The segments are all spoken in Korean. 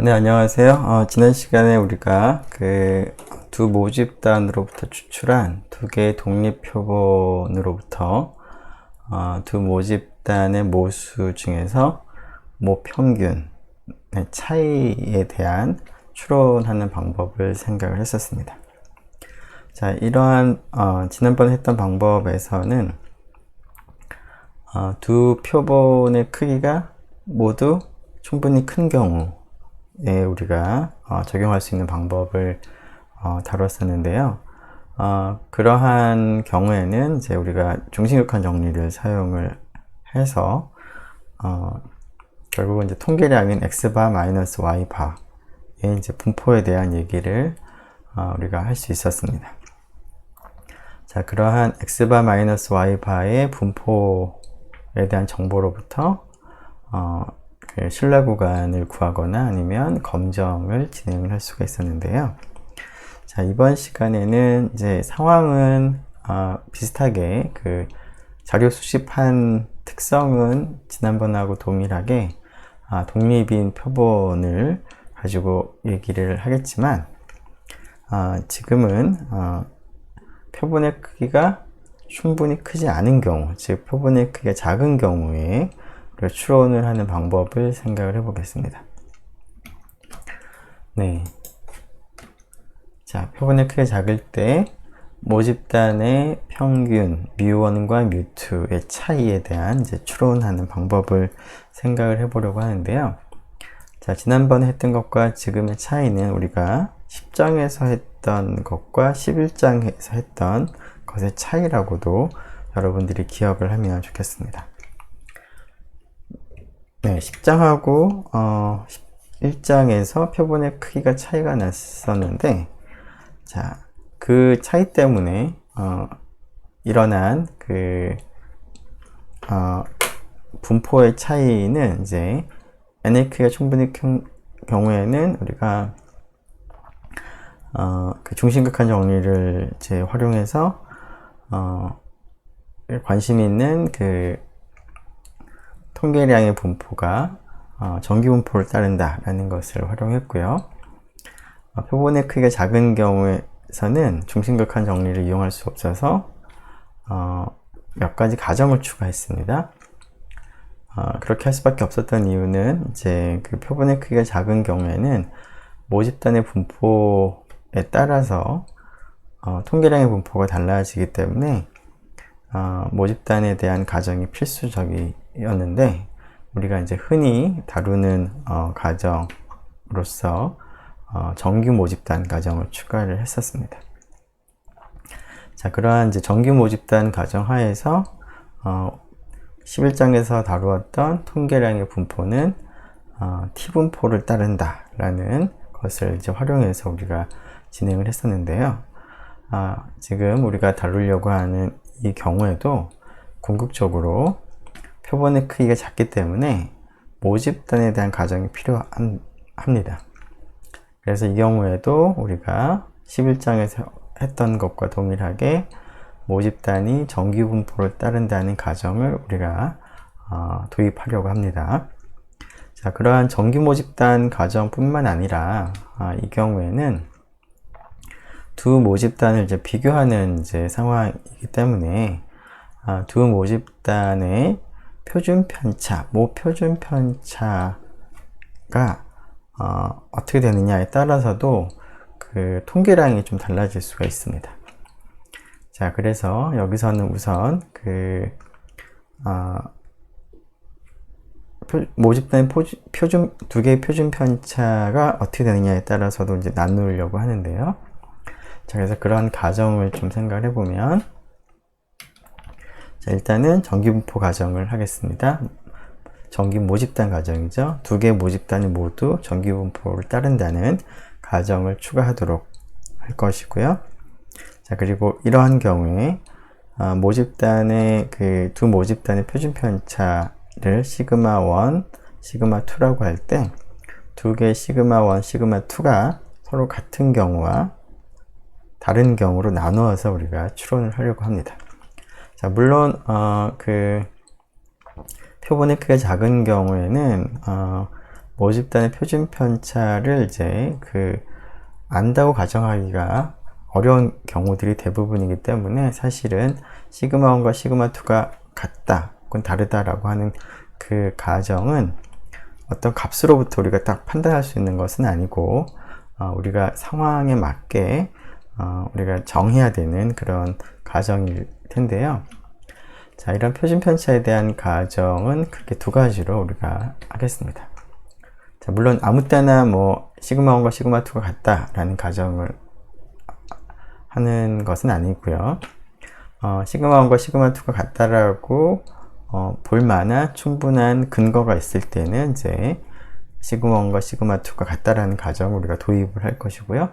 네, 안녕하세요. 지난 시간에 우리가 그 두 모집단으로부터 추출한 두 개의 독립표본으로부터 두 모집단의 모수 중에서 모평균의 차이에 대한 추론하는 방법을 생각을 했었습니다. 자, 이러한 지난번에 했던 방법에서는 두 표본의 크기가 모두 충분히 큰 경우에 우리가 적용할 수 있는 방법을 다뤘었는데요. 그러한 경우에는 이제 우리가 중심격한 정리를 사용을 해서 결국은 이제 통계량인 x바 마이너스 y바의 이제 분포에 대한 얘기를 우리가 할 수 있었습니다. 자, 그러한 x바 마이너스 y바의 분포에 대한 정보로부터 그 신뢰 구간을 구하거나 아니면 검정을 진행을 할 수가 있었는데요. 자, 이번 시간에는 이제 상황은 비슷하게 그 자료 수집한 특성은 지난번하고 동일하게 독립인 표본을 가지고 얘기를 하겠지만 지금은 표본의 크기가 충분히 크지 않은 경우, 즉 표본의 크기가 작은 경우에 추론을 하는 방법을 생각을 해보겠습니다. 네. 자, 표본의 크기가 작을 때 모집단의 평균 뮤1과 뮤2의 차이에 대한 이제 추론하는 방법을 생각을 해보려고 하는데요. 자, 지난번에 했던 것과 지금의 차이는 우리가 10장에서 했던 것과 11장에서 했던 것의 차이라고도 여러분들이 기억을 하면 좋겠습니다. 네, 10장하고 11장에서 표본의 크기가 차이가 났었는데, 자, 그 차이 때문에 일어난 그 분포의 차이는 이제 n의 크기가 충분히 큰 경우에는 우리가 그 중심격한 정리를 이제 활용해서 관심 있는 그 통계량의 분포가 정기 분포를 따른다라는 것을 활용했고요. 표본의 크기가 작은 경우에서는 중심격한 정리를 이용할 수 없어서 몇 가지 가정을 추가했습니다. 그렇게 할 수밖에 없었던 이유는 이제 그 표본의 크기가 작은 경우에는 모집단의 분포에 따라서 통계량의 분포가 달라지기 때문에 모집단에 대한 가정이 필수적이었는데 우리가 이제 흔히 다루는 가정으로서 정규 모집단 가정을 추가를 했었습니다. 자, 그러한 이제 정규 모집단 가정 하에서 11장에서 다루었던 통계량의 분포는 T분포를 따른다 라는 것을 이제 활용해서 우리가 진행을 했었는데요. 지금 우리가 다루려고 하는 이 경우에도 궁극적으로 표본의 크기가 작기 때문에 모집단에 대한 가정이 필요합니다. 그래서 이 경우에도 우리가 11장에서 했던 것과 동일하게 모집단이 정규 분포를 따른다는 가정을 우리가 도입하려고 합니다. 자, 그러한 정규 모집단 가정뿐만 아니라 이 경우에는 두 모집단을 이제 비교하는 이제 상황이기 때문에 두 모집단의 표준 편차, 모표준 편차가 어떻게 되느냐에 따라서도 그 통계량이 좀 달라질 수가 있습니다. 자, 그래서 여기서는 우선 그 모집단의 두 개의 표준 편차가 어떻게 되느냐에 따라서도 이제 나누려고 하는데요. 자, 그래서 그런 가정을 좀 생각을 해보면, 자, 일단은 정기분포 가정을 하겠습니다. 정기 모집단 가정이죠. 두 개의 모집단이 모두 정기분포를 따른다는 가정을 추가하도록 할 것이고요. 자, 그리고 이러한 경우에 모집단의 그 두 모집단의 표준 편차를 시그마 1, 시그마 2라고 할 때 두 개의 시그마 1, 시그마 2가 서로 같은 경우와 다른 경우로 나누어서 우리가 추론을 하려고 합니다. 자, 물론 그 표본의 크기가 작은 경우에는 모집단의 표준 편차를 이제 안다고 가정하기가 어려운 경우들이 대부분이기 때문에 사실은 시그마 1과 시그마 2가 같다 혹은 다르다라고 하는 그 가정은 어떤 값으로부터 우리가 딱 판단할 수 있는 것은 아니고 우리가 상황에 맞게 우리가 정해야 되는 그런 가정일 텐데요. 자, 이런 표준 편차에 대한 가정은 크게 두 가지로 우리가 하겠습니다. 자, 물론 아무 때나 시그마 1과 시그마 2가 같다라는 가정을 하는 것은 아니고요. 시그마 1과 시그마 2가 같다라고 볼 만한 충분한 근거가 있을 때는 이제 시그마 1과 시그마 2가 같다라는 가정을 우리가 도입을 할 것이고요.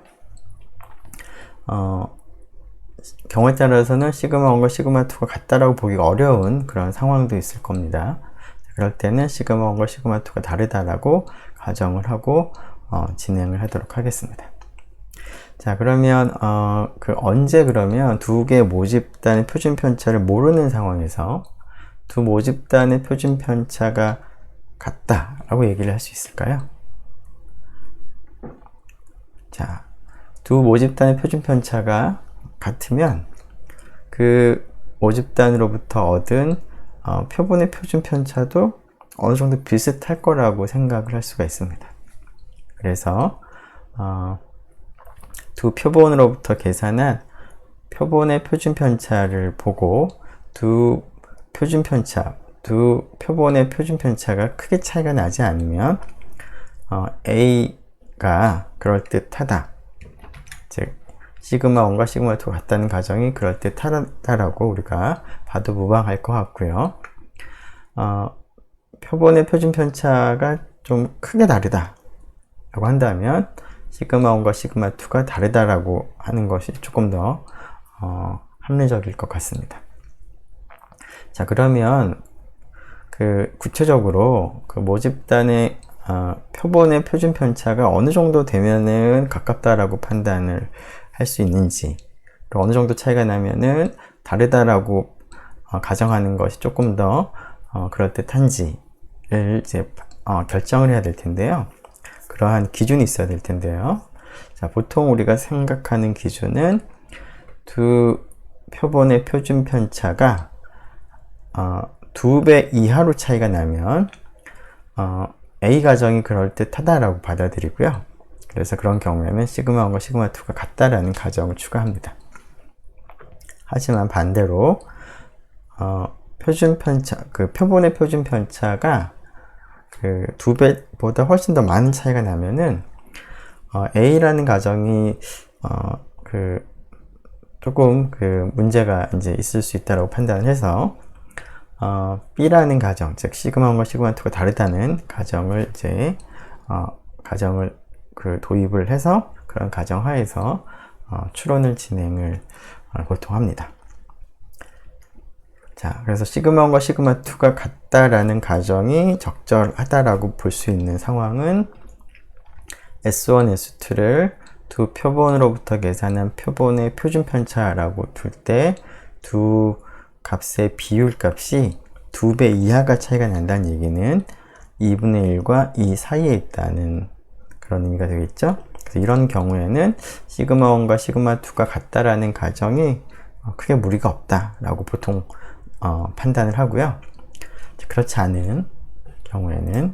경우에 따라서는 시그마 1과 시그마 2가 같다라고 보기가 어려운 그런 상황도 있을 겁니다. 그럴 때는 시그마 1과 시그마 2가 다르다라고 가정을 하고 진행을 하도록 하겠습니다. 자, 그러면 언제 그러면 두 개의 모집단의 표준 편차를 모르는 상황에서 두 모집단의 표준 편차가 같다라고 얘기를 할 수 있을까요? 자, 두 모집단의 표준 편차가 같으면 그 모집단으로부터 얻은 표본의 표준 편차도 어느 정도 비슷할 거라고 생각을 할 수가 있습니다. 그래서 두 표본으로부터 계산한 표본의 표준 편차를 보고 두 표본의 표준 편차가 크게 차이가 나지 않으면 A가 그럴듯하다, 즉 시그마 1과 시그마 2가 같다는 가정이 그럴듯하다라고 우리가 봐도 무방할 것 같고요. 표본의 표준 편차가 좀 크게 다르다 라고 한다면 시그마 1과 시그마 2가 다르다라고 하는 것이 조금 더 합리적일 것 같습니다. 자, 그러면 구체적으로 모집단의 표본의 표준 편차가 어느 정도 되면은 가깝다라고 판단을 할 수 있는지, 또 어느 정도 차이가 나면은 다르다라고 가정하는 것이 조금 더 그럴듯한지를 이제 결정을 해야 될 텐데요. 그러한 기준이 있어야 될 텐데요. 자, 보통 우리가 생각하는 기준은 두 표본의 표준 편차가 2배 이하로 차이가 나면 A 가정이 그럴듯하다라고 받아들이고요. 그래서 그런 경우에는 시그마 1과 시그마 2가 같다라는 가정을 추가합니다. 하지만 반대로 표준 편차, 표본의 표준 편차가 2배보다 훨씬 더 많은 차이가 나면은 A라는 가정이 조금 문제가 이제 있을 수 있다고 판단을 해서 B라는 가정, 즉 시그마 1과 시그마 2가 다르다는 가정을 이제 가정을 도입을 해서 그런 가정 하에서 추론을 진행을 보통 합니다. 자, 그래서 시그마 1과 시그마 2가 같다라는 가정이 적절하다라고 볼 수 있는 상황은 S1, S2를 두 표본으로부터 계산한 표본의 표준 편차라고 둘 때 두 값의 비율 값이 2배 이하가 차이가 난다는 얘기는 2분의 1과 2 사이에 있다는 그런 의미가 되겠죠. 그래서 이런 경우에는 시그마 1과 시그마 2가 같다라는 가정이 크게 무리가 없다라고 보통 판단을 하고요. 그렇지 않은 경우에는,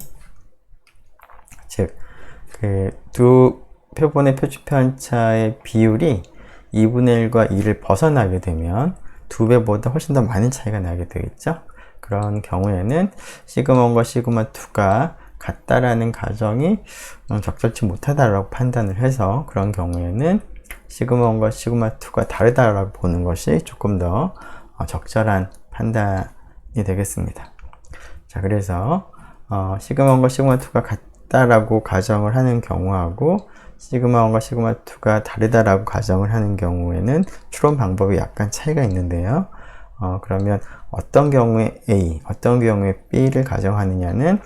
즉 두 표본의 표준 편차의 비율이 2분의 1과 2를 벗어나게 되면 2배보다 훨씬 더 많은 차이가 나게 되겠죠. 그런 경우에는 시그마 1과 시그마 2가 같다라는 가정이 적절치 못하다라고 판단을 해서 그런 경우에는 시그마 1과 시그마 2가 다르다라고 보는 것이 조금 더 적절한 판단이 되겠습니다. 자, 그래서 시그마 1과 시그마 2가 같다라고 가정을 하는 경우하고 시그마 1과 시그마 2가 다르다라고 가정을 하는 경우에는 추론 방법이 약간 차이가 있는데요. 그러면 어떤 경우에 A, 어떤 경우에 B를 가정하느냐는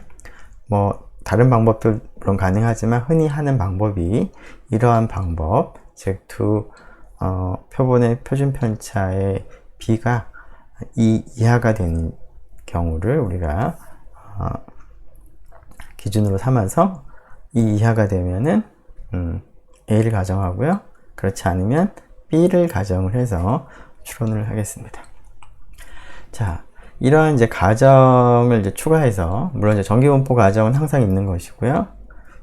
다른 방법도 물론 가능하지만 흔히 하는 방법이 이러한 방법, 즉 두 표본의 표준 편차의 B가 2 이하가 되는 경우를 우리가 기준으로 삼아서 이 이하가 되면은 A를 가정하고요. 그렇지 않으면 B를 가정을 해서 추론을 하겠습니다. 자, 이러한 이제 가정을 이제 추가해서, 물론 이제 전기분포 가정은 항상 있는 것이고요.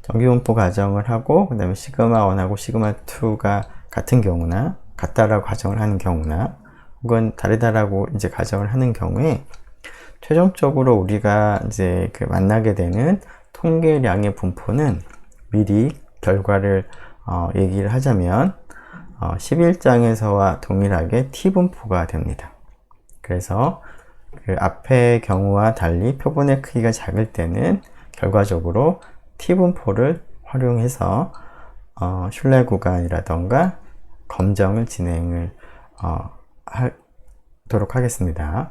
전기분포 가정을 하고, 그 다음에 시그마 1하고 시그마 2가 같은 경우나, 같다라고 가정을 하는 경우나, 혹은 다르다라고 이제 가정을 하는 경우에, 최종적으로 우리가 이제 그 만나게 되는 통계량의 분포는 미리 결과를 얘기를 하자면, 11장에서와 동일하게 T분포가 됩니다. 그래서 그 앞의 경우와 달리 표본의 크기가 작을 때는 결과적으로 T분포를 활용해서 신뢰 구간이라던가 검정을 진행을 하도록 하겠습니다.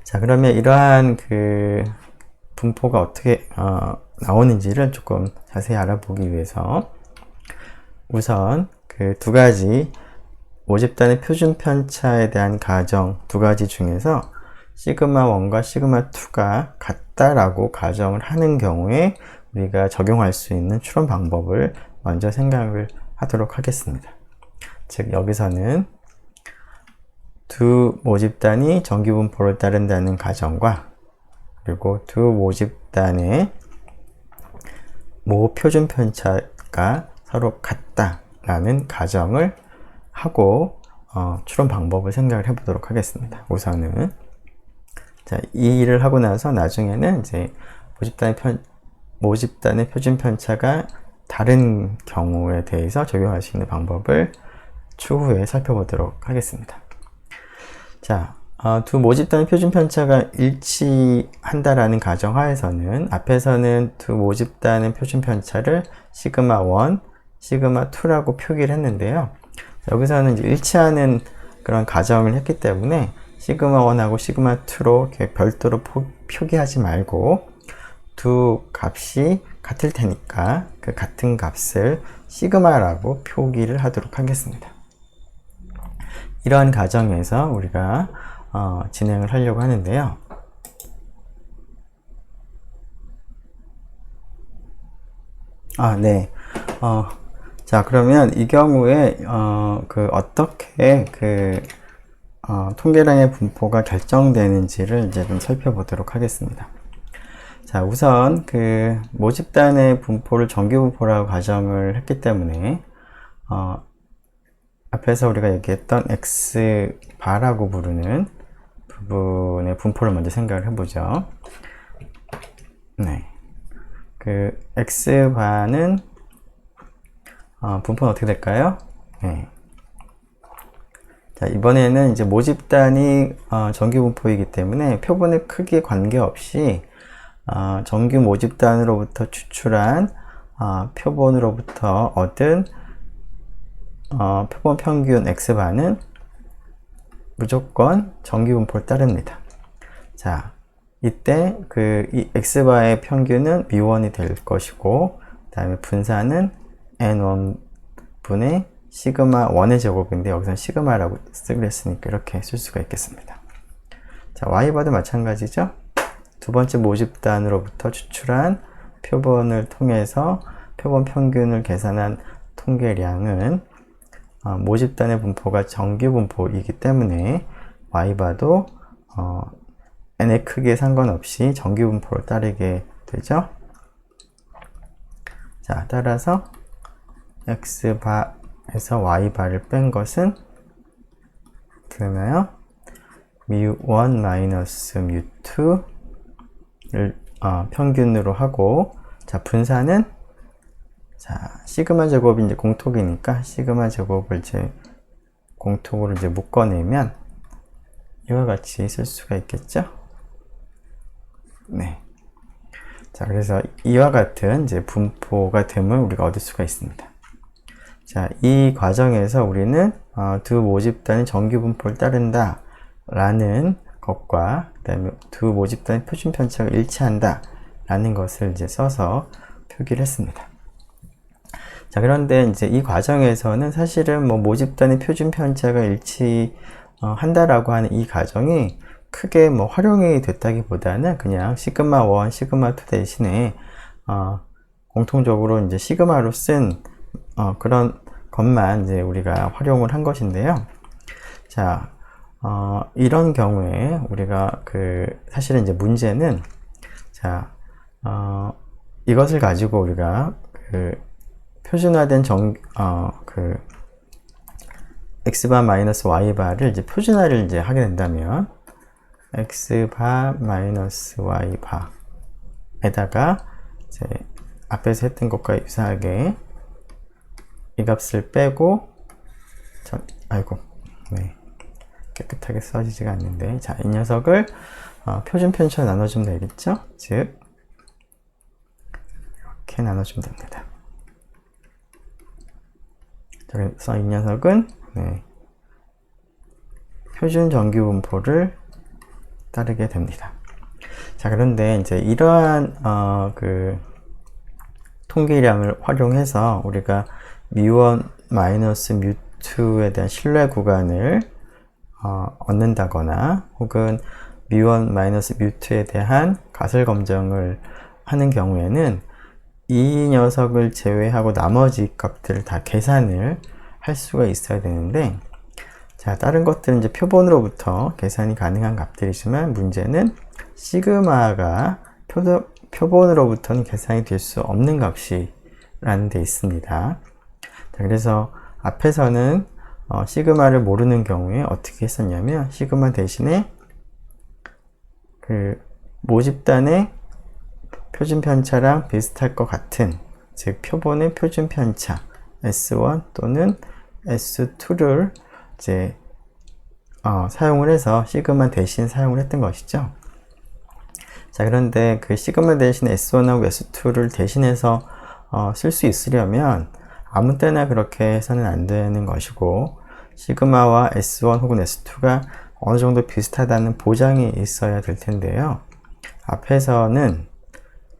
자, 그러면 이러한 그 분포가 어떻게 나오는지를 조금 자세히 알아보기 위해서 우선 그 두 가지 모집단의 표준 편차에 대한 가정 두 가지 중에서 시그마 1과 시그마 2가 같다라고 가정을 하는 경우에 우리가 적용할 수 있는 추론 방법을 먼저 생각을 하도록 하겠습니다. 즉, 여기서는 두 모집단이 정기분포를 따른다는 가정과 그리고 두 모집단의 모 표준 편차가 서로 같다라는 가정을 하고 추론 방법을 생각을 해보도록 하겠습니다. 우선은 자, 이 일을 하고 나서 나중에는 이제 모집단의 표준 편차가 다른 경우에 대해서 적용할 수 있는 방법을 추후에 살펴보도록 하겠습니다. 자, 두 모집단의 표준 편차가 일치한다라는 가정하에서는 앞에서는 두 모집단의 표준 편차를 시그마 1, 시그마 2라고 표기를 했는데요. 여기서는 이제 일치하는 그런 가정을 했기 때문에 시그마 1하고 시그마 2로 이렇게 별도로 표기하지 말고 두 값이 같을 테니까 그 같은 값을 시그마라고 표기를 하도록 하겠습니다. 이러한 가정에서 우리가 진행을 하려고 하는데요. 네. 자, 그러면 이 경우에 어떻게 통계량의 분포가 결정되는지를 이제 좀 살펴보도록 하겠습니다. 자, 우선 그 모집단의 분포를 정기분포라고 가정을 했기 때문에 앞에서 우리가 얘기했던 X바라고 부르는 부분의 분포를 먼저 생각을 해보죠. 네. 그 X바는 분포는 어떻게 될까요? 네. 자, 이번에는 이제 모집단이 정기분포이기 때문에 표본의 크기에 관계없이 정규 모집단으로부터 추출한 표본으로부터 얻은 표본 평균 X바는 무조건 정기분포를 따릅니다. 자, 이때 이 X바의 평균은 μ1이 될 것이고, 그 다음에 분산은 N1분의 시그마 1의 제곱인데 여기서는 시그마라고 쓰기로 했으니까 이렇게 쓸 수가 있겠습니다. 자, Y바도 마찬가지죠. 두 번째 모집단으로부터 추출한 표본을 통해서 표본 평균을 계산한 통계량은 모집단의 분포가 정기분포이기 때문에 Y바도 n의 크기에 상관없이 정기분포를 따르게 되죠. 자, 따라서 X바에서 Y바를 뺀 것은 어떻게 되나요? μ1 마이너스 μ2를 평균으로 하고, 자, 분산은 자, 시그마 제곱이 이제 공톡이니까 시그마 제곱을 이제 공톡으로 이제 묶어내면 이와 같이 쓸 수가 있겠죠? 네. 자, 그래서 이와 같은 이제 분포가 됨을 우리가 얻을 수가 있습니다. 자, 이 과정에서 우리는 두 모집단이 정기분포를 따른다 라는 것과 그 다음에 두 모집단의 표준 편차가 일치한다 라는 것을 이제 써서 표기를 했습니다. 자, 그런데 이제 이 과정에서는 사실은 모집단의 표준 편차가 일치한다라고 하는 이 가정이 크게 뭐 활용이 됐다기보다는 그냥 시그마 1, 시그마 2 대신에 공통적으로 이제 시그마로 쓴 그런 것만 이제 우리가 활용을 한 것인데요. 자, 이런 경우에 우리가 사실은 이제 문제는 자, 이것을 가지고 우리가 표준화된 x바 마이너스 y바를 이제 표준화를 이제 하게 된다면 x바 마이너스 y바에다가 이제 앞에서 했던 것과 유사하게 이 값을 빼고 네, 깨끗하게 써지지가 않는데, 자, 이 녀석을 표준 편차로 나눠주면 되겠죠? 즉 이렇게 나눠주면 됩니다. 그래서 이 녀석은 표준 정규 분포를 따르게 됩니다. 자, 그런데 이제 이러한 통계량을 활용해서 우리가 뮤1 마이너스 뮤2에 대한 신뢰 구간을 얻는다거나 혹은 뮤1 마이너스 뮤2에 대한 가설 검정을 하는 경우에는 이 녀석을 제외하고 나머지 값들을 다 계산을 할 수가 있어야 되는데, 자, 다른 것들은 이제 표본으로부터 계산이 가능한 값들이지만 문제는 시그마가 표본으로부터는 계산이 될 수 없는 값이라는 데 있습니다. 자, 그래서 앞에서는 시그마를 모르는 경우에 어떻게 했었냐면 시그마 대신에 모집단의 표준 편차랑 비슷할 것 같은, 즉 표본의 표준 편차 S1 또는 S2를 이제 사용을 해서 시그마 대신 사용을 했던 것이죠. 자, 그런데 그 시그마 대신 S1하고 S2를 대신해서 쓸 수 있으려면 아무 때나 그렇게 해서는 안 되는 것이고, 시그마와 S1 혹은 S2가 어느 정도 비슷하다는 보장이 있어야 될 텐데요. 앞에서는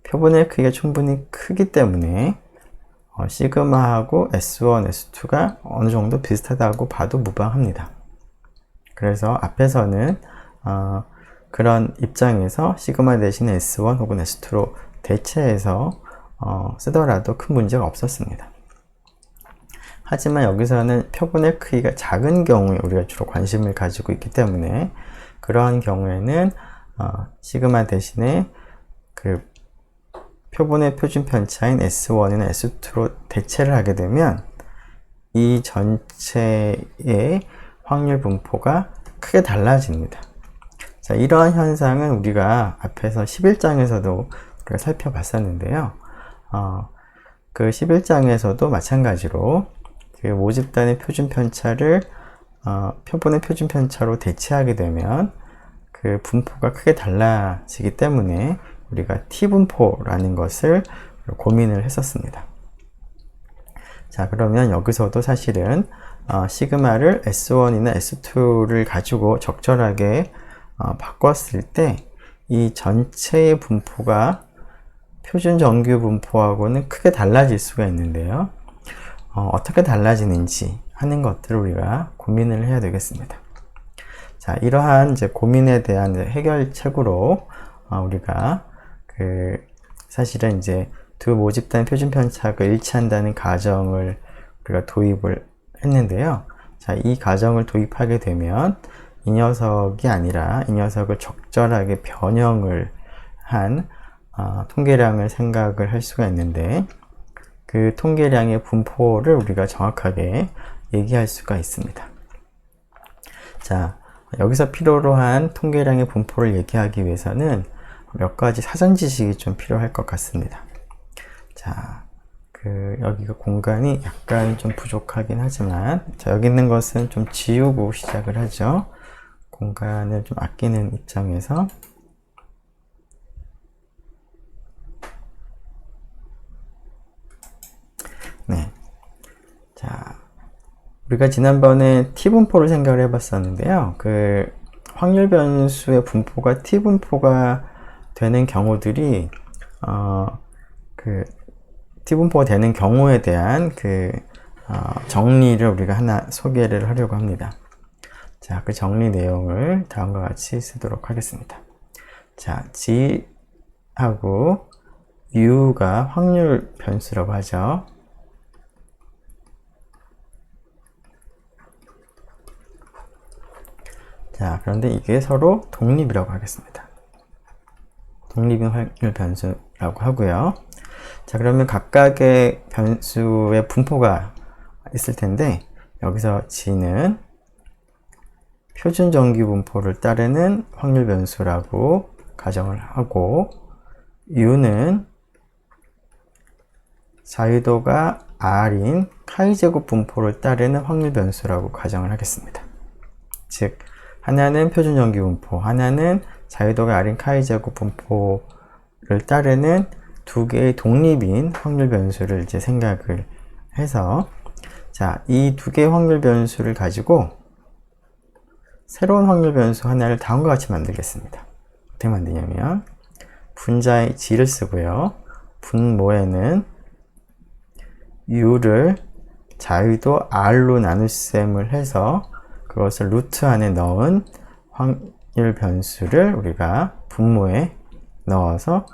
표본의 크기가 충분히 크기 때문에 시그마하고 S1, S2가 어느 정도 비슷하다고 봐도 무방합니다. 그래서 앞에서는 그런 입장에서 시그마 대신에 S1 혹은 S2로 대체해서 쓰더라도 큰 문제가 없었습니다. 하지만 여기서는 표본의 크기가 작은 경우에 우리가 주로 관심을 가지고 있기 때문에 그러한 경우에는 시그마 대신에 표본의 표준 편차인 S1이나 S2로 대체를 하게 되면 이 전체의 확률 분포가 크게 달라집니다. 자, 이러한 현상은 우리가 앞에서 11장에서도 우리가 살펴봤었는데요. 그 11장에서도 마찬가지로 모집단의 표준 편차를 표본의 표준 편차로 대체하게 되면 그 분포가 크게 달라지기 때문에 우리가 T분포라는 것을 고민을 했었습니다. 자, 그러면 여기서도 사실은 시그마를 S1이나 S2를 가지고 적절하게 바꿨을 때 이 전체의 분포가 표준 정규 분포하고는 크게 달라질 수가 있는데요. 어떻게 달라지는지 하는 것들을 우리가 고민을 해야 되겠습니다. 자, 이러한 이제 고민에 대한 해결책으로 우리가 사실은 이제 두 모집단 표준 편차가 일치한다는 가정을 우리가 도입을 했는데요. 자, 이 가정을 도입하게 되면 이 녀석이 아니라 이 녀석을 적절하게 변형을 한 통계량을 생각을 할 수가 있는데, 그 통계량의 분포를 우리가 정확하게 얘기할 수가 있습니다. 자, 여기서 필요로 한 통계량의 분포를 얘기하기 위해서는 몇 가지 사전 지식이 좀 필요할 것 같습니다. 자, 여기가 공간이 약간 좀 부족하긴 하지만, 자, 여기 있는 것은 좀 지우고 시작을 하죠. 공간을 좀 아끼는 입장에서. 네. 자, 우리가 지난번에 T분포를 생각을 해봤었는데요. 확률 변수의 분포가 T분포가 되는 경우들이, T분포가 되는 경우에 대한 정리를 우리가 하나 소개를 하려고 합니다. 자, 그 정리 내용을 다음과 같이 쓰도록 하겠습니다. 자, G하고 U가 확률 변수라고 하죠. 자, 그런데 이게 서로 독립이라고 하겠습니다. 독립인 확률 변수라고 하고요. 자, 그러면 각각의 변수의 분포가 있을 텐데, 여기서 G는 표준 정규 분포를 따르는 확률 변수라고 가정을 하고, U는 자유도가 R인 카이제곱 분포를 따르는 확률 변수라고 가정을 하겠습니다. 즉, 하나는 표준 정규 분포, 하나는 자유도가 R인 카이제곱 분포를 따르는 두 개의 독립인 확률 변수를 이제 생각을 해서, 자, 이 두 개의 확률 변수를 가지고 새로운 확률 변수 하나를 다음과 같이 만들겠습니다. 어떻게 만드냐면, 분자의 G를 쓰고요. 분모에는 U를 자유도 R로 나눗셈을 해서 그것을 루트 안에 넣은 확률 변수를 우리가 분모에 넣어서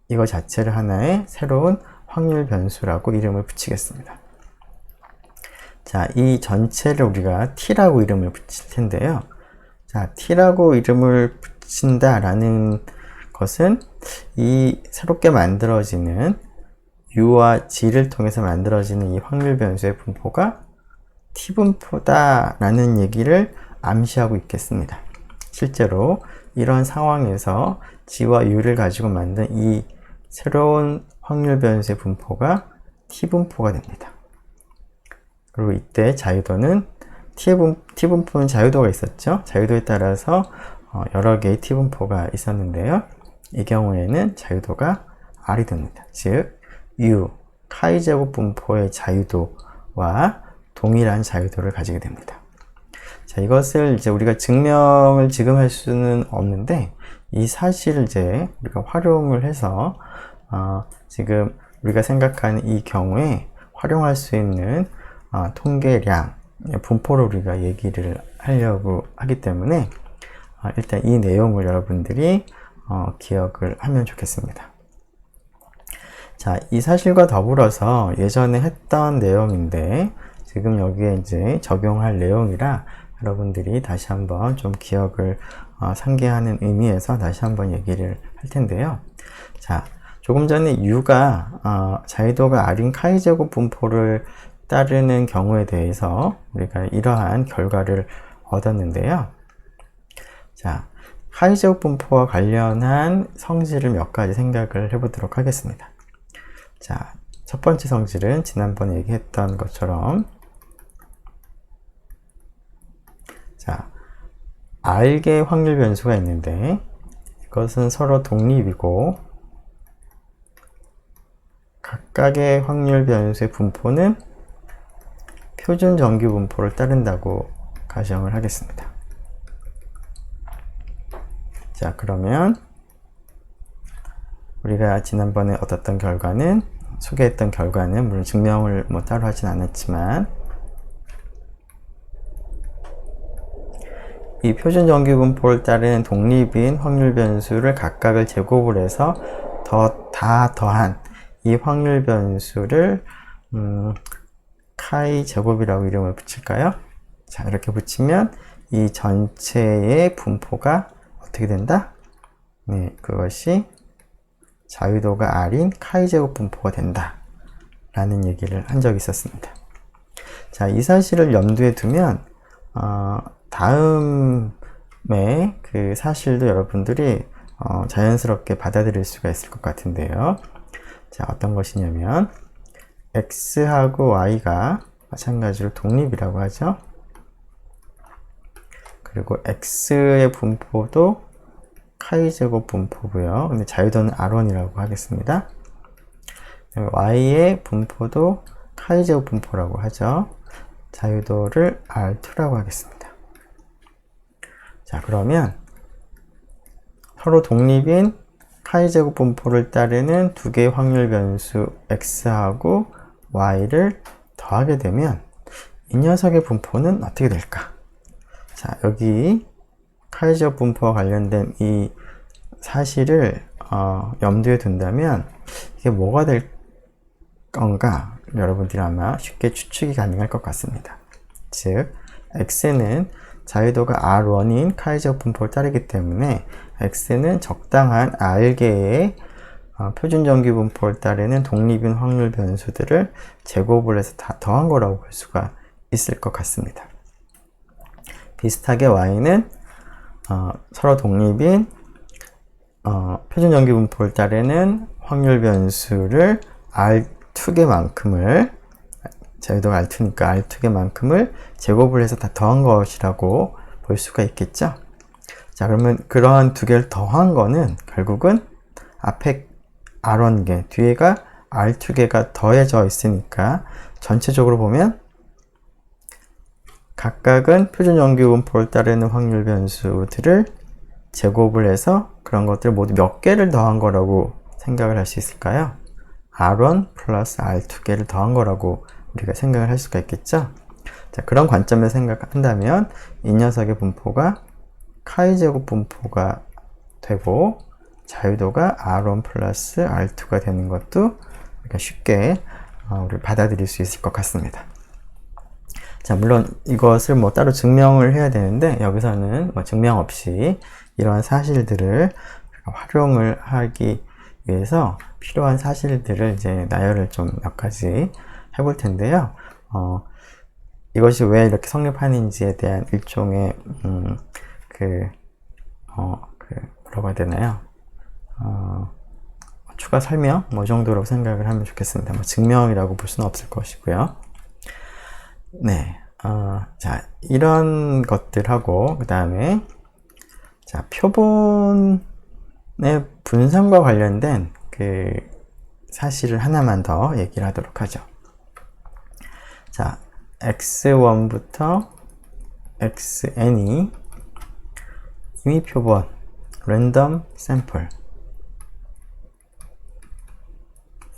이거 자체를 하나의 새로운 확률 변수라고 이름을 붙이겠습니다. 자, 이 전체를 우리가 T라고 이름을 붙일 텐데요. 자, T라고 이름을 붙인다라는 것은 이 새롭게 만들어지는 U와 G를 통해서 만들어지는 이 확률 변수의 분포가 T분포다 라는 얘기를 암시하고 있겠습니다. 실제로 이런 상황에서 G와 U를 가지고 만든 이 새로운 확률 변수의 분포가 T분포가 됩니다. 그리고 이때 자유도는 T분포는 자유도가 있었죠. 자유도에 따라서 여러 개의 T분포가 있었는데요. 이 경우에는 자유도가 R이 됩니다. 즉 U, 카이제곱 분포의 자유도와 동일한 자유도를 가지게 됩니다. 자, 이것을 이제 우리가 증명을 지금 할 수는 없는데, 이 사실을 이제 우리가 활용을 해서, 지금 우리가 생각하는 이 경우에 활용할 수 있는 통계량, 분포를 우리가 얘기를 하려고 하기 때문에, 일단 이 내용을 여러분들이 기억을 하면 좋겠습니다. 자, 이 사실과 더불어서 예전에 했던 내용인데 지금 여기에 이제 적용할 내용이라 여러분들이 다시 한번 좀 기억을 상기하는 의미에서 다시 한번 얘기를 할 텐데요. 자, 조금 전에 U가 자유도가 R인 카이제곱 분포를 따르는 경우에 대해서 우리가 이러한 결과를 얻었는데요. 자, 카이제곱 분포와 관련한 성질을 몇 가지 생각을 해보도록 하겠습니다. 자, 첫 번째 성질은 지난번에 얘기했던 것처럼, 자, R개의 확률 변수가 있는데 이것은 서로 독립이고 각각의 확률 변수의 분포는 표준 정규 분포를 따른다고 가정을 하겠습니다. 자, 그러면 우리가 지난번에 얻었던 결과는, 소개했던 결과는 물론 증명을 따로 하진 않았지만, 이 표준 정규 분포를 따르는 독립인 확률 변수를 각각을 제곱을 해서 다 더한 이 확률 변수를 카이 제곱이라고 이름을 붙일까요? 자, 이렇게 붙이면 이 전체의 분포가 어떻게 된다? 네, 그것이 자유도가 R인 카이제곱 분포가 된다 라는 얘기를 한 적이 있었습니다. 자, 이 사실을 염두에 두면 다음에 그 사실도 여러분들이 자연스럽게 받아들일 수가 있을 것 같은데요. 자, 어떤 것이냐면 X하고 Y가 마찬가지로 독립이라고 하죠. 그리고 X의 분포도 카이제곱 분포고요. 근데 자유도는 R1이라고 하겠습니다. Y의 분포도 카이제곱 분포라고 하죠. 자유도를 R2라고 하겠습니다. 자, 그러면 서로 독립인 카이제곱 분포를 따르는 두 개의 확률 변수 X하고 Y를 더하게 되면 이 녀석의 분포는 어떻게 될까? 자, 여기 카이저 분포와 관련된 이 사실을 염두에 둔다면 이게 뭐가 될 건가 여러분들이 아마 쉽게 추측이 가능할 것 같습니다. 즉 x는 자유도가 R1인 카이저 분포를 따르기 때문에 x는 적당한 R개의 표준 정규 분포를 따르는 독립인 확률 변수들을 제곱을 해서 다 더한 거라고 볼 수가 있을 것 같습니다. 비슷하게 y는 서로 독립인 표준 정규 분포를 따르는 확률 변수를 R2개만큼을 자유도가 R2니까 R2개만큼을 제곱을 해서 다 더한 것이라고 볼 수가 있겠죠. 자, 그러면 그러한 두 개를 더한 거는 결국은 앞에 R1개, 뒤에가 R2개가 더해져 있으니까 전체적으로 보면 각각은 표준 정규 분포를 따르는 확률 변수들을 제곱을 해서 그런 것들 모두 몇 개를 더한 거라고 생각을 할 수 있을까요? R1 플러스 R2개를 더한 거라고 우리가 생각을 할 수가 있겠죠? 자, 그런 관점에서 생각한다면 이 녀석의 분포가 카이제곱 분포가 되고 자유도가 R1 플러스 R2가 되는 것도 우리가 쉽게 우리 받아들일 수 있을 것 같습니다. 자, 물론 이것을 뭐 따로 증명을 해야 되는데 여기서는 뭐 증명 없이 이러한 사실들을 활용을 하기 위해서 필요한 사실들을 이제 나열을 좀 몇 가지 해볼 텐데요. 이것이 왜 이렇게 성립하는지에 대한 일종의 뭐라고 해야 되나요? 추가 설명 뭐 정도로 생각을 하면 좋겠습니다. 뭐 증명이라고 볼 수는 없을 것이고요. 네, 자, 이런 것들하고 그 다음에 자, 표본의 분산과 관련된 그 사실을 하나만 더 얘기를 하도록 하죠. 자, x1부터 xn이 이미 표본 랜덤 샘플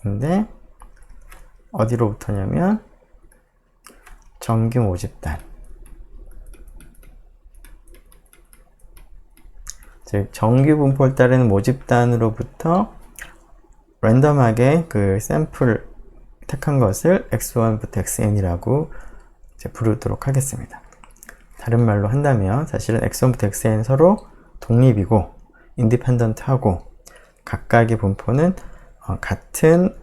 인데 어디로부터냐면 정규 모집단, 즉 정규 분포를 따르는 모집단으로부터 랜덤하게 그 샘플을 택한 것을 x1부터 xn이라고 이제 부르도록 하겠습니다. 다른 말로 한다면 사실은 x1부터 xn 서로 독립이고 인디펜던트하고 각각의 분포는 같은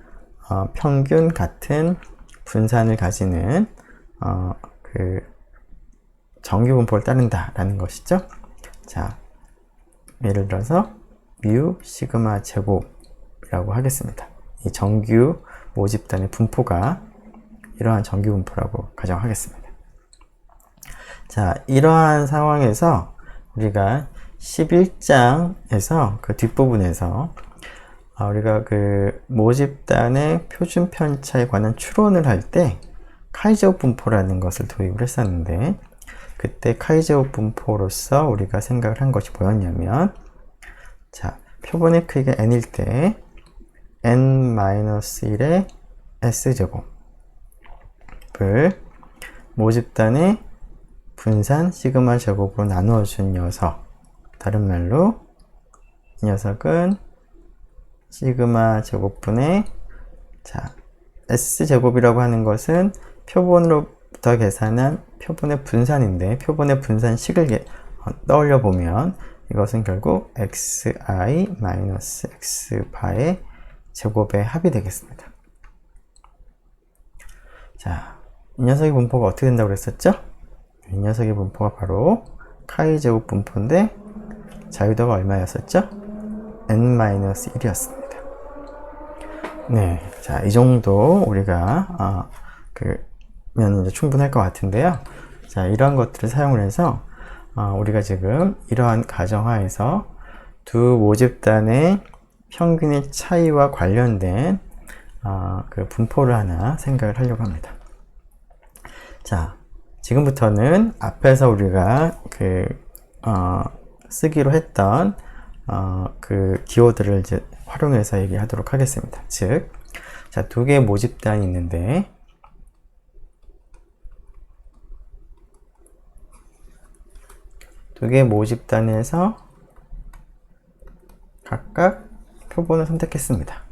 평균, 같은 분산을 가지는 그 정규 분포를 따른다라는 것이죠. 자, 예를 들어서 뮤 시그마 제곱이라고 하겠습니다. 이 정규 모집단의 분포가 이러한 정규 분포라고 가정하겠습니다. 자, 이러한 상황에서 우리가 11장에서 그 뒷부분에서 우리가 그 모집단의 표준 편차에 관한 추론을 할 때 카이제곱 분포라는 것을 도입을 했었는데 그때 카이제곱 분포로서 우리가 생각을 한 것이 뭐였냐면 자, 표본의 크기가 n일 때 n-1의 s제곱을 모집단의 분산 시그마 제곱으로 나누어준 녀석, 다른 말로 이 녀석은 시그마 제곱분의 자, s제곱이라고 하는 것은 표본으로부터 계산한 표본의 분산인데 표본의 분산식을 떠올려 보면 이것은 결국 xi-x바의 제곱의 합이 되겠습니다. 자, 이 녀석의 분포가 어떻게 된다고 그랬었죠? 이 녀석의 분포가 바로 카이 제곱 분포인데 자유도가 얼마였었죠? n-1이었습니다. 네, 자, 이 정도 우리가 면 이제 충분할 것 같은데요. 자, 이러한 것들을 사용을 해서 우리가 지금 이러한 가정하에서 두 모집단의 평균의 차이와 관련된 그 분포를 하나 생각을 하려고 합니다. 자, 지금부터는 앞에서 우리가 쓰기로 했던 그 기호들을 이제 활용해서 얘기하도록 하겠습니다. 즉, 자, 두 개의 모집단이 있는데 두 개의 모집단에서 각각 표본을 선택했습니다.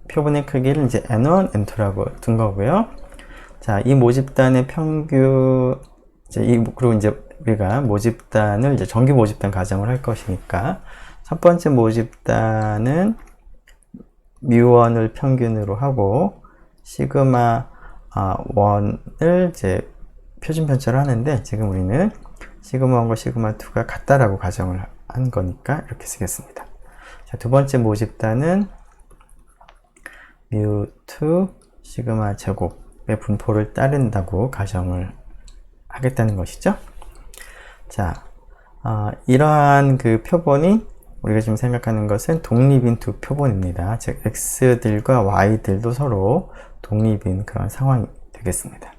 표본의 크기를 이제 N1, N2라고 둔 거고요. 자, 이 모집단의 평균, 그리고 이제 우리가 모집단을 이제 정규 모집단 가정을 할 것이니까, 첫 번째 모집단은 μ1을 평균으로 하고, 시그마 1을 이제 표준 편차를 하는데, 지금 우리는 시그마 1과 시그마 2가 같다라고 가정을 한 거니까 이렇게 쓰겠습니다. 자, 두 번째 모집단은 μ2 시그마 제곱의 분포를 따른다고 가정을 하겠다는 것이죠. 자, 이러한 그 표본이 우리가 지금 생각하는 것은 독립인 두 표본입니다. 즉 x들과 y들도 서로 독립인 그런 상황이 되겠습니다.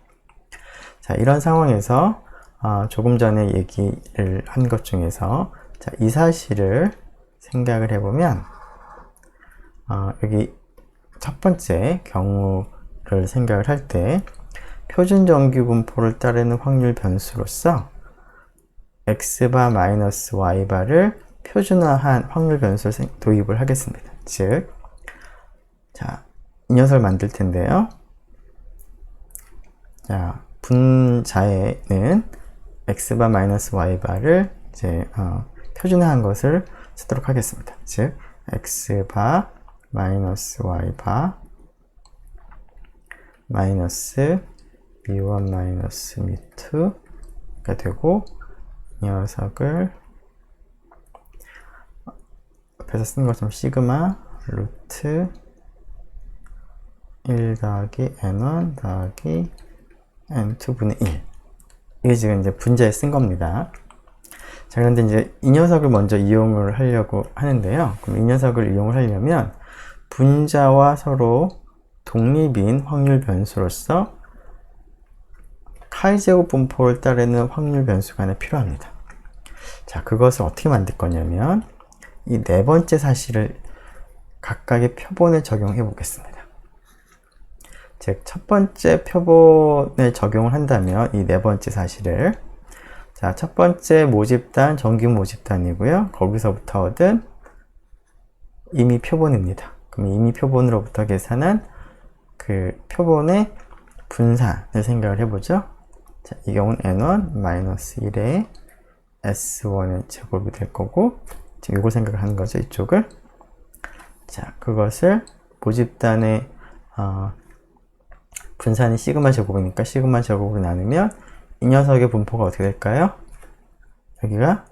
자, 이런 상황에서 조금 전에 얘기를 한 것 중에서 자, 이 사실을 생각을 해보면 여기 첫 번째 경우를 생각을 할 때 표준 정규 분포를 따르는 확률 변수로서 x바 마이너스 y바를 표준화한 확률 변수를 도입을 하겠습니다. 즉, 자, 이 녀석을 만들 텐데요. 자, 분자에는 x바 마이너스 y바를 이제 표준화한 것을 쓰도록 하겠습니다. 즉, x바 마이너스 y바 마이너스 μ1 마이너스 μ2가 되고, 이 녀석을 앞에서 쓴 것처럼 시그마 루트 1 더하기 n1 더하기 n2분의 1, 이게 지금 이제 분자에 쓴 겁니다. 자, 그런데 이제 이 녀석을 먼저 이용을 하려고 하는데요. 그럼 이 녀석을 이용을 하려면 분자와 서로 독립인 확률 변수로서 카이제곱 분포를 따르는 확률 변수가 하나 필요합니다. 자, 그것을 어떻게 만들 거냐면 이 네 번째 사실을 각각의 표본에 적용해 보겠습니다. 즉, 첫 번째 표본에 적용을 한다면 이 네 번째 사실을, 자, 첫 번째 모집단 정규 모집단이고요. 거기서부터 얻은 임의 표본입니다. 그럼 임의 표본으로부터 계산한 그 표본의 분산을 생각을 해보죠. 자, 이 경우는 n1-1의 s1의 제곱이 될 거고, 지금 이걸 생각하는 거죠, 이쪽을. 자, 그것을 모집단의 분산이 시그마 제곱이니까 시그마 제곱으로 나누면 이 녀석의 분포가 어떻게 될까요? 여기가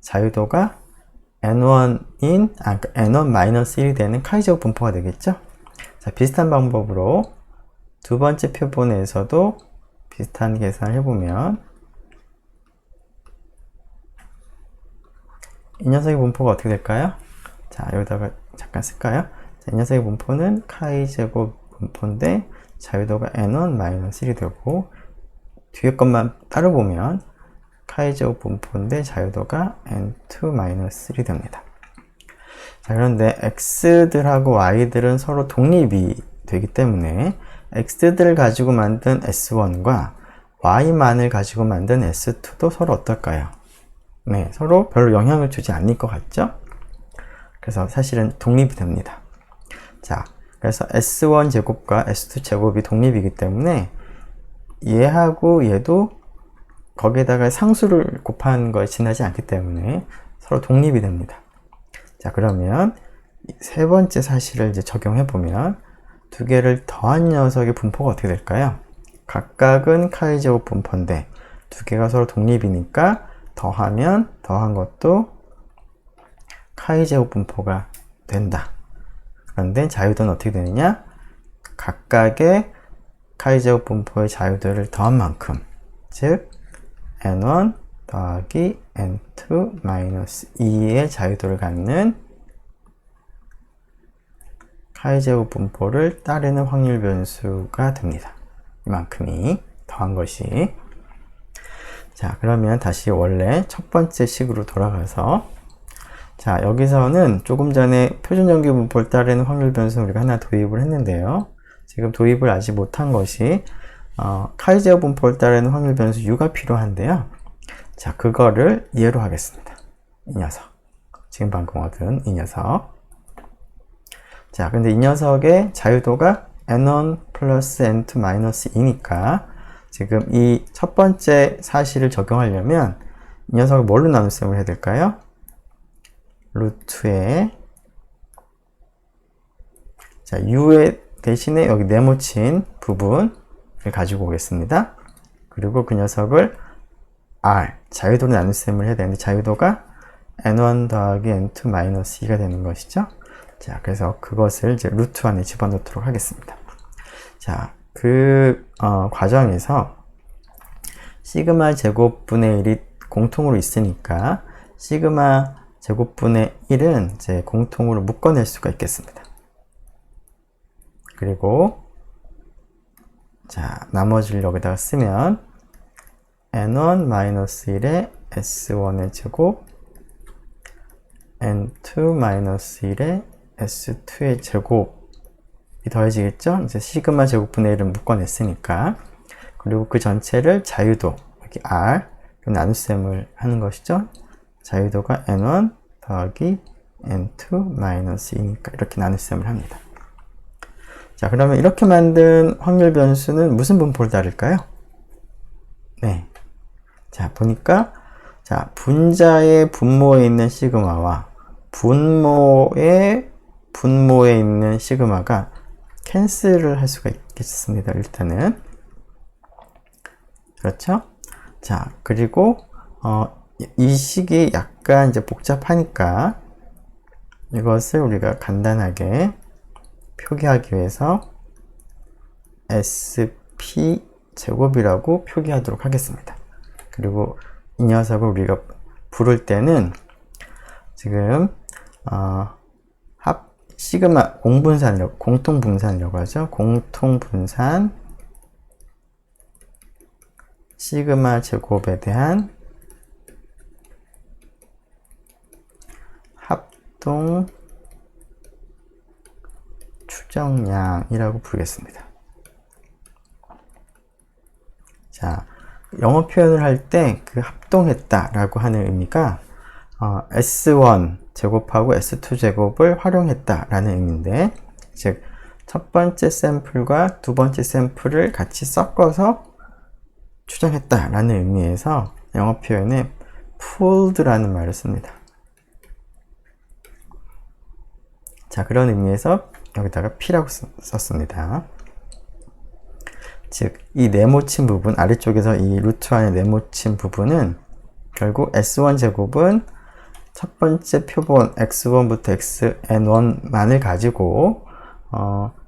자유도가 n1인, n1-1이 되는 카이제곱 분포가 되겠죠? 자, 비슷한 방법으로 두 번째 표본에서도 비슷한 계산을 해보면 이 녀석의 분포가 어떻게 될까요? 자, 여기다가 잠깐 쓸까요? 자, 이 녀석의 분포는 카이제곱 분포인데 자유도가 n1-1이 되고, 뒤에 것만 따로 보면 카이제곱 분포인데 자유도가 n2-1이 됩니다. 자, 그런데 x들하고 y들은 서로 독립이 되기 때문에 x들을 가지고 만든 s1과 y만을 가지고 만든 s2도 서로 어떨까요? 네, 서로 별로 영향을 주지 않을 것 같죠? 그래서 사실은 독립이 됩니다. 자, 그래서 s1 제곱과 s2 제곱이 독립이기 때문에 얘하고 얘도 거기에다가 상수를 곱한 거에 지나지 않기 때문에 서로 독립이 됩니다. 자, 그러면 세 번째 사실을 이제 적용해 보면 두 개를 더한 녀석의 분포가 어떻게 될까요? 각각은 카이제곱 분포인데 두 개가 서로 독립이니까 더하면 더한 것도 카이제곱 분포가 된다. 그런데 자유도는 어떻게 되느냐? 각각의 카이제곱 분포의 자유도를 더한 만큼, 즉 n1 더하기 n2 마이너스 2의 자유도를 갖는 카이제곱 분포를 따르는 확률 변수가 됩니다. 이만큼이 더한 것이. 자, 그러면 다시 원래 첫 번째 식으로 돌아가서, 자, 여기서는 조금 전에 표준정규 분포를 따르는 확률 변수는 우리가 하나 도입을 했는데요. 지금 도입을 아직 못한 것이 카이제어 분포를 따르는 확률 변수 U가 필요한데요. 자, 그거를 예로 하겠습니다. 이 녀석. 지금 방금 얻은 이 녀석. 자, 근데 이 녀석의 자유도가 n1 플러스 n2 마이너스 2니까 지금 이 첫 번째 사실을 적용하려면 이 녀석을 뭘로 나눗셈을 해야 될까요? 루트에, 자, u의 대신에 여기 네모친 부분을 가지고 오겠습니다. 그리고 그 녀석을 r, 자유도로 나눗셈을 해야 되는데 자유도가 n1 더하기 n2 마이너스 2가 되는 것이죠. 자, 그래서 그것을 이제 루트 안에 집어넣도록 하겠습니다. 자, 그 과정에서 시그마 제곱분의 1이 공통으로 있으니까 시그마 제곱분의 1은 이제 공통으로 묶어낼 수가 있겠습니다. 그리고 자, 나머지를 여기다가 쓰면 n1-1의 s1의 제곱 n2-1의 s2의 제곱이 더해지겠죠? 이제 시그마 제곱분의 1은 묶어냈으니까. 그리고 그 전체를 자유도, 여기 r, 나눗셈을 하는 것이죠. 자유도가 n1 더하기 n2 마이너스 2니까 이렇게 나눗셈을 합니다. 자, 그러면 이렇게 만든 확률 변수는 무슨 분포를 따를까요? 네. 자, 보니까, 자, 분자의 분모에 있는 시그마와 분모에 있는 시그마가 캔슬을 할 수가 있겠습니다. 일단은. 그렇죠? 자, 그리고, 이 식이 약간 이제 복잡하니까 이것을 우리가 간단하게 표기하기 위해서 SP 제곱이라고 표기하도록 하겠습니다. 그리고 이 녀석을 우리가 부를 때는 지금 시그마 공통분산이라고 하죠. 공통분산 시그마 제곱에 대한 합동 추정량이라고 부르겠습니다. 자, 영어 표현을 할 때 그 합동했다 라고 하는 의미가 S1 제곱하고 S2 제곱을 활용했다 라는 의미인데, 즉 첫 번째 샘플과 두 번째 샘플을 같이 섞어서 추정했다 라는 의미에서 영어 표현에 pooled 라는 말을 씁니다. 자, 그런 의미에서 여기다가 P라고 썼습니다. 즉, 이 네모친 부분, 아래쪽에서 이 루트 안에 네모친 부분은 결국 S1 제곱은 첫 번째 표본 x1부터 xn1만을 가지고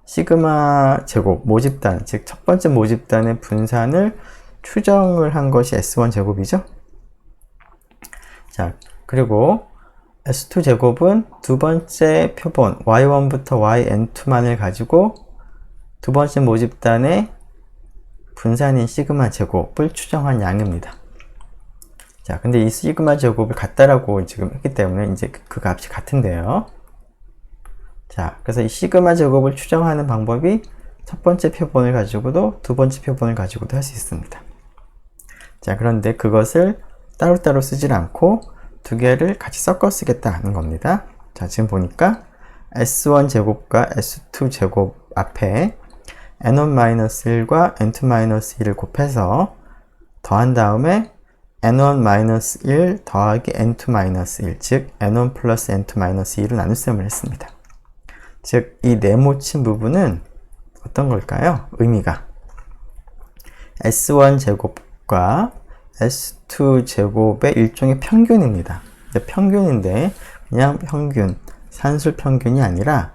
시그마 제곱 모집단, 즉 첫 번째 모집단의 분산을 추정을 한 것이 S1 제곱이죠. 자, 그리고 S2 제곱은 두 번째 표본 y1부터 yn2만을 가지고 두 번째 모집단의 분산인 시그마 제곱을 추정한 양입니다. 자, 근데 이 시그마 제곱을 같다라고 지금 했기 때문에 이제 그 값이 같은데요. 자, 그래서 이 시그마 제곱을 추정하는 방법이 첫 번째 표본을 가지고도 두 번째 표본을 가지고도 할 수 있습니다. 자, 그런데 그것을 따로따로 쓰질 않고 두 개를 같이 섞어 쓰겠다는 겁니다. 자, 지금 보니까 S1 제곱과 S2 제곱 앞에 n1-1과 n2-1을 곱해서 더한 다음에 n1-1 더하기 n2-1, 즉 n1 플러스 n2-2로 나눗셈을 했습니다. 즉, 이 네모친 부분은 어떤 걸까요? 의미가 S1 제곱과 S2 제곱의 일종의 평균입니다. 평균인데 그냥 평균, 산술 평균이 아니라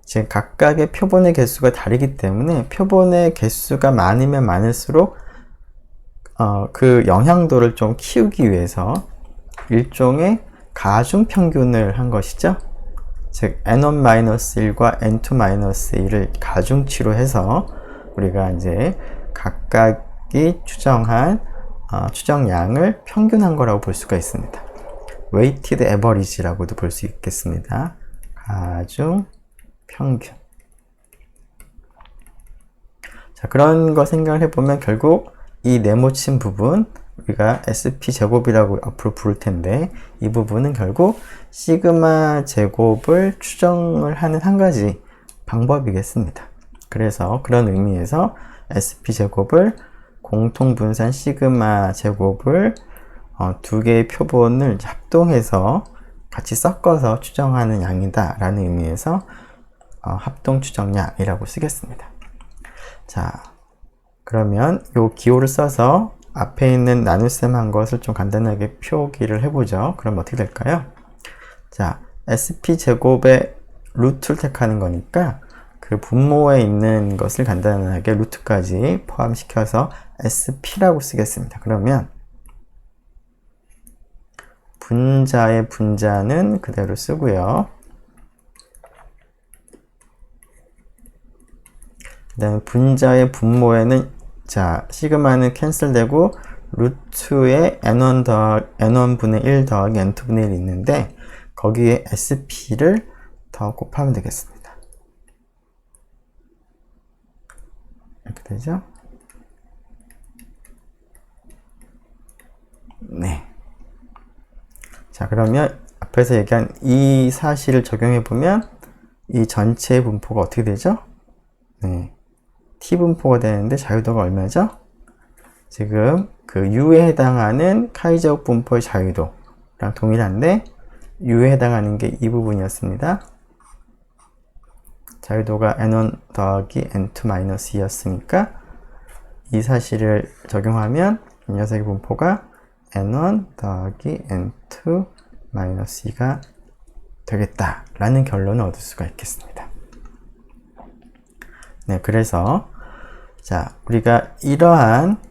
지금 각각의 표본의 개수가 다르기 때문에 표본의 개수가 많으면 많을수록 그 영향도를 좀 키우기 위해서 일종의 가중 평균을 한 것이죠. 즉 n1-1과 n2-1을 가중치로 해서 우리가 이제 각각이 추정한 추정량을 평균한 거라고 볼 수가 있습니다. weighted average라고도 볼 수 있겠습니다. 가중 평균. 자, 그런 거 생각을 해보면 결국 이 네모친 부분 우리가 SP 제곱이라고 앞으로 부를 텐데 이 부분은 결국 시그마 제곱을 추정을 하는 한 가지 방법이겠습니다. 그래서 그런 의미에서 SP 제곱을 공통분산 시그마 제곱을 두 개의 표본을 합동해서 같이 섞어서 추정하는 양이다 라는 의미에서 합동 추정량이라고 쓰겠습니다. 자, 그러면 요 기호를 써서 앞에 있는 나눗셈 한 것을 좀 간단하게 표기를 해보죠. 그럼 어떻게 될까요? 자, SP제곱의 루트를 택하는 거니까 그 분모에 있는 것을 간단하게 루트까지 포함시켜서 SP라고 쓰겠습니다. 그러면 분자의 분자는 그대로 쓰고요. 그 다음에 분자의 분모에는 자, 시그마는 캔슬되고 루트에 n1분의 1 더하기 n2분의 1이 있는데 거기에 SP를 더 곱하면 되겠습니다. 이렇게 되죠? 네. 자, 그러면 앞에서 얘기한 이 사실을 적용해 보면 이 전체의 분포가 어떻게 되죠? 네. T분포가 되는데 자유도가 얼마죠? 지금 그 U에 해당하는 카이제곱 분포의 자유도랑 동일한데 U에 해당하는 게 이 부분이었습니다. 자유도가 n1 더하기 n2-2였으니까 이 사실을 적용하면 이 녀석의 분포가 n1 더하기 n2-2가 되겠다라는 결론을 얻을 수가 있겠습니다. 네, 그래서 자, 우리가 이러한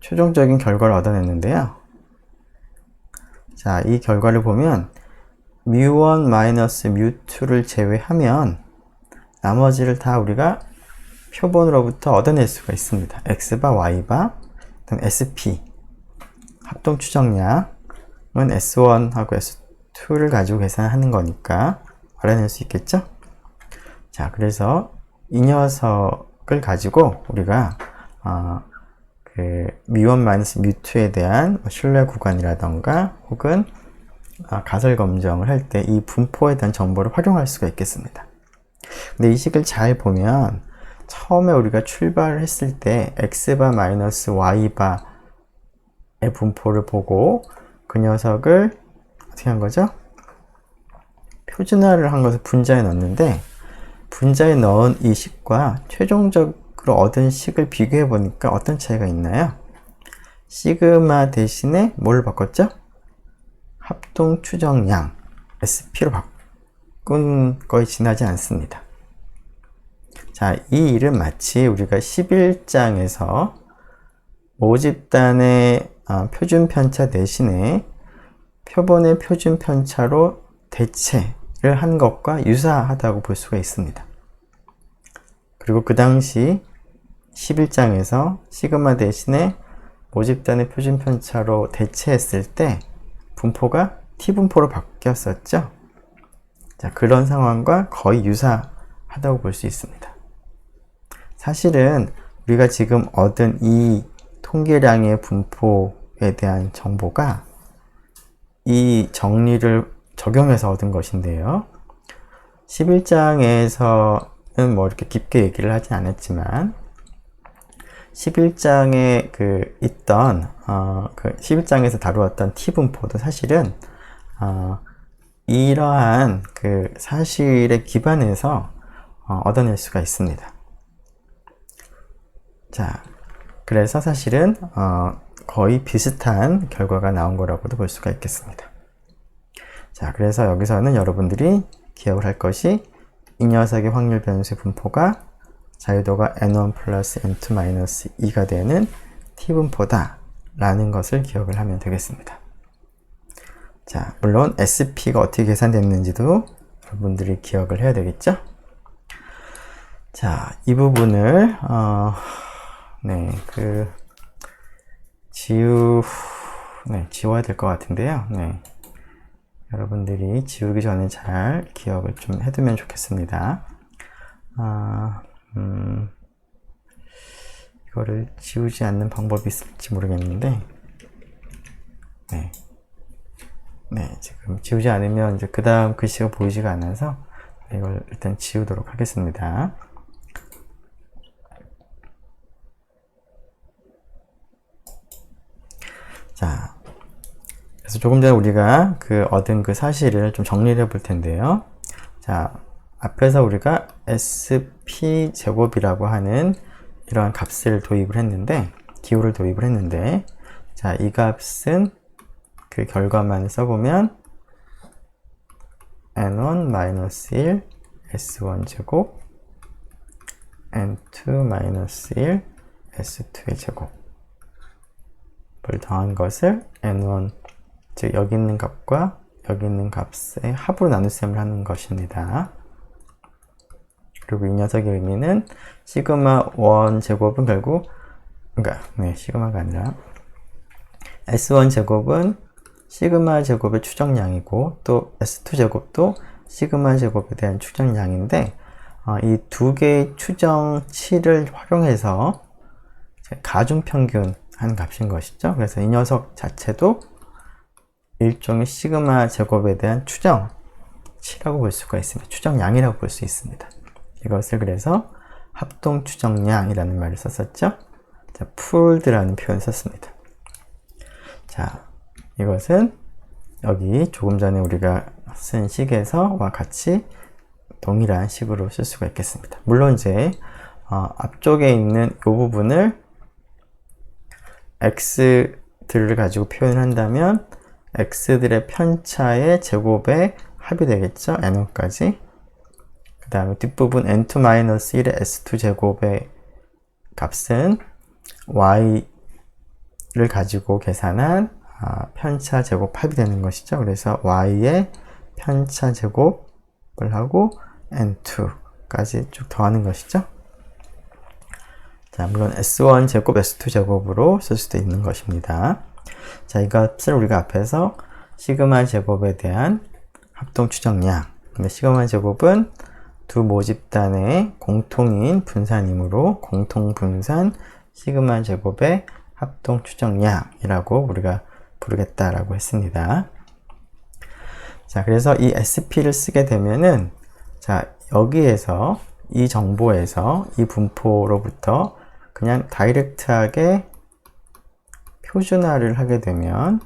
최종적인 결과를 얻어냈는데요. 자, 이 결과를 보면 μ1 마이너스 μ2를 제외하면 나머지를 다 우리가 표본으로부터 얻어낼 수가 있습니다. x바, y바, 그다음 sp 합동 추정량은 s1하고 s2를 가지고 계산하는 거니까 알아낼 수 있겠죠? 자, 그래서 이 녀석을 가지고 우리가 그 μ1 마이너스 μ2에 대한 신뢰 구간이라던가 혹은 가설 검정을 할 때 이 분포에 대한 정보를 활용할 수가 있겠습니다. 근데 이 식을 잘 보면 처음에 우리가 출발을 했을 때 x바 마이너스 y바의 분포를 보고 그 녀석을 어떻게 한 거죠? 표준화를 한 것을 분자에 넣었는데 분자에 넣은 이 식과 최종적으로 얻은 식을 비교해 보니까 어떤 차이가 있나요? 시그마 대신에 뭘 바꿨죠? 합동 추정량 SP로 바꾼 거에 지나지 않습니다. 자, 이 일은 마치 우리가 11장에서 모집단의 표준 편차 대신에 표본의 표준 편차로 대체를 한 것과 유사하다고 볼 수가 있습니다. 그리고 그 당시 11장에서 시그마 대신에 모집단의 표준 편차로 대체했을 때 분포가 T분포로 바뀌었었죠. 자, 그런 상황과 거의 유사하다고 볼 수 있습니다. 사실은 우리가 지금 얻은 이 통계량의 분포에 대한 정보가 이 정리를 적용해서 얻은 것인데요. 11장에서는 뭐 이렇게 깊게 얘기를 하진 않았지만 11장에 있던 11장에서 다루었던 T분포도 사실은 이러한 그 사실에 기반해서 얻어낼 수가 있습니다. 자, 그래서 사실은 거의 비슷한 결과가 나온 거라고도 볼 수가 있겠습니다. 자, 그래서 여기서는 여러분들이 기억을 할 것이 이 녀석의 확률 변수의 분포가 자유도가 n1 플러스 n2 마이너스 2가 되는 T분포다 라는 것을 기억을 하면 되겠습니다. 자, 물론 SP가 어떻게 계산됐는지도 여러분들이 기억을 해야 되겠죠? 자, 이 부분을 지워야 될 것 같은데요. 네. 여러분들이 지우기 전에 잘 기억을 좀 해두면 좋겠습니다. 이거를 지우지 않는 방법이 있을지 모르겠는데, 지금 지우지 않으면 이제 그 다음 글씨가 보이지가 않아서 이걸 일단 지우도록 하겠습니다. 자, 그래서 조금 전에 우리가 얻은 그 사실을 좀 정리를 해볼 텐데요. 자, 앞에서 우리가 SP 제곱이라고 하는 이러한 값을 도입을 했는데, 기호를 도입을 했는데, 자, 이 값은 그 결과만 써보면 n1-1 s1 제곱 n2-1 s2의 제곱을 더한 것을 n1, 즉 여기 있는 값과 여기 있는 값의 합으로 나눗셈을 하는 것입니다. 그리고 이 녀석의 의미는 시그마 1 제곱은 결국 시그마가 아니라 s1 제곱은 시그마 제곱의 추정량이고, 또 s2 제곱도 시그마 제곱에 대한 추정량인데, 이 두 개의 추정치를 활용해서 가중평균한 값인 것이죠. 그래서 이 녀석 자체도 일종의 시그마 제곱에 대한 추정치라고 볼 수가 있습니다. 추정량이라고 볼 수 있습니다. 이것을 그래서 합동 추정량이라는 말을 썼었죠. 자, pooled라는 표현을 썼습니다. 자, 이것은 여기 조금 전에 우리가 쓴 식에서와 같이 동일한 식으로 쓸 수가 있겠습니다. 물론 이제 앞쪽에 있는 이 부분을 x들을 가지고 표현한다면 x들의 편차의 제곱의 합이 되겠죠. n1까지. 그 다음에 뒷부분 n2-1의 s2 제곱의 값은 y를 가지고 계산한 편차 제곱 합이 되는 것이죠. 그래서 y의 편차 제곱을 하고 n2까지 쭉 더하는 것이죠. 자, 물론 s1 제곱, s2 제곱으로 쓸 수도 있는 것입니다. 자, 이 값을 우리가 앞에서 시그마 제곱에 대한 합동 추정량, 시그마 제곱은 두 모집단의 공통인 분산이므로 공통 분산 시그마 제곱의 합동 추정량이라고 우리가 부르겠다라고 했습니다. 자, 그래서 이 SP를 쓰게 되면은, 자, 여기에서 이 정보에서 이 분포로부터 그냥 다이렉트하게 표준화를 하게 되면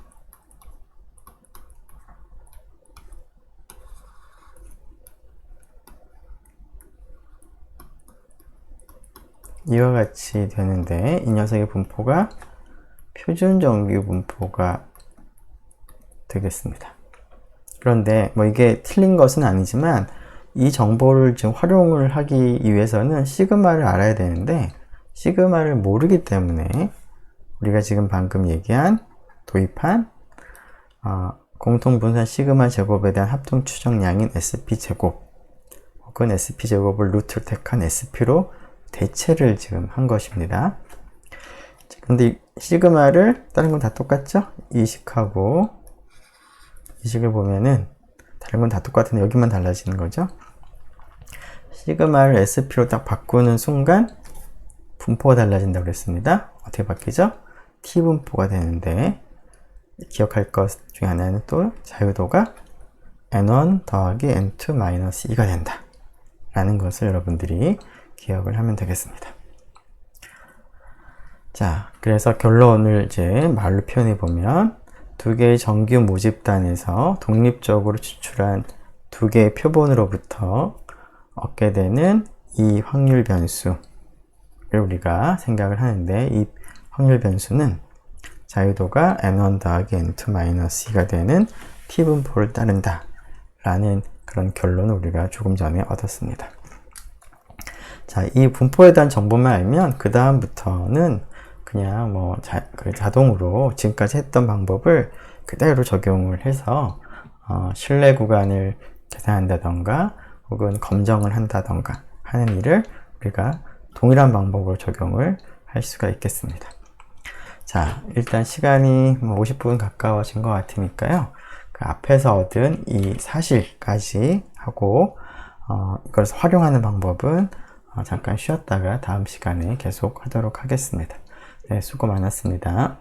이와 같이 되는데, 이 녀석의 분포가 표준 정규 분포가 되겠습니다. 그런데 이게 틀린 것은 아니지만 이 정보를 지금 활용을 하기 위해서는 시그마를 알아야 되는데, 시그마를 모르기 때문에 우리가 지금 방금 얘기한 도입한 공통분산 시그마 제곱에 대한 합동 추정량인 SP 제곱 혹은 SP 제곱을 루트를 택한 SP로 대체를 지금 한 것입니다. 근데 시그마를 다른 건 다 똑같죠? 이 식하고 이 식을 보면은 다른 건 다 똑같은데 여기만 달라지는 거죠. 시그마를 SP로 딱 바꾸는 순간 분포가 달라진다고 그랬습니다. 어떻게 바뀌죠? T 분포가 되는데, 기억할 것 중에 하나는 또 자유도가 N1 더하기 N2 마이너스 2가 된다 라는 것을 여러분들이 기억을 하면 되겠습니다. 자, 그래서 결론을 이제 말로 표현해 보면, 두 개의 정규 모집단에서 독립적으로 추출한 두 개의 표본으로부터 얻게 되는 이 확률 변수를 우리가 생각을 하는데, 이 확률 변수는 자유도가 n1 더하기 n2 마이너스 2가 되는 t분포를 따른다 라는 그런 결론을 우리가 조금 전에 얻었습니다. 자, 이 분포에 대한 정보만 알면 그 다음부터는 그냥 자동으로 지금까지 했던 방법을 그대로 적용을 해서 신뢰 구간을 계산한다던가 혹은 검정을 한다던가 하는 일을 우리가 동일한 방법으로 적용을 할 수가 있겠습니다. 자, 일단 시간이 50분 가까워진 것 같으니까요. 그 앞에서 얻은 이 사실까지 하고 이걸 활용하는 방법은 잠깐 쉬었다가 다음 시간에 계속 하도록 하겠습니다. 네, 수고 많았습니다.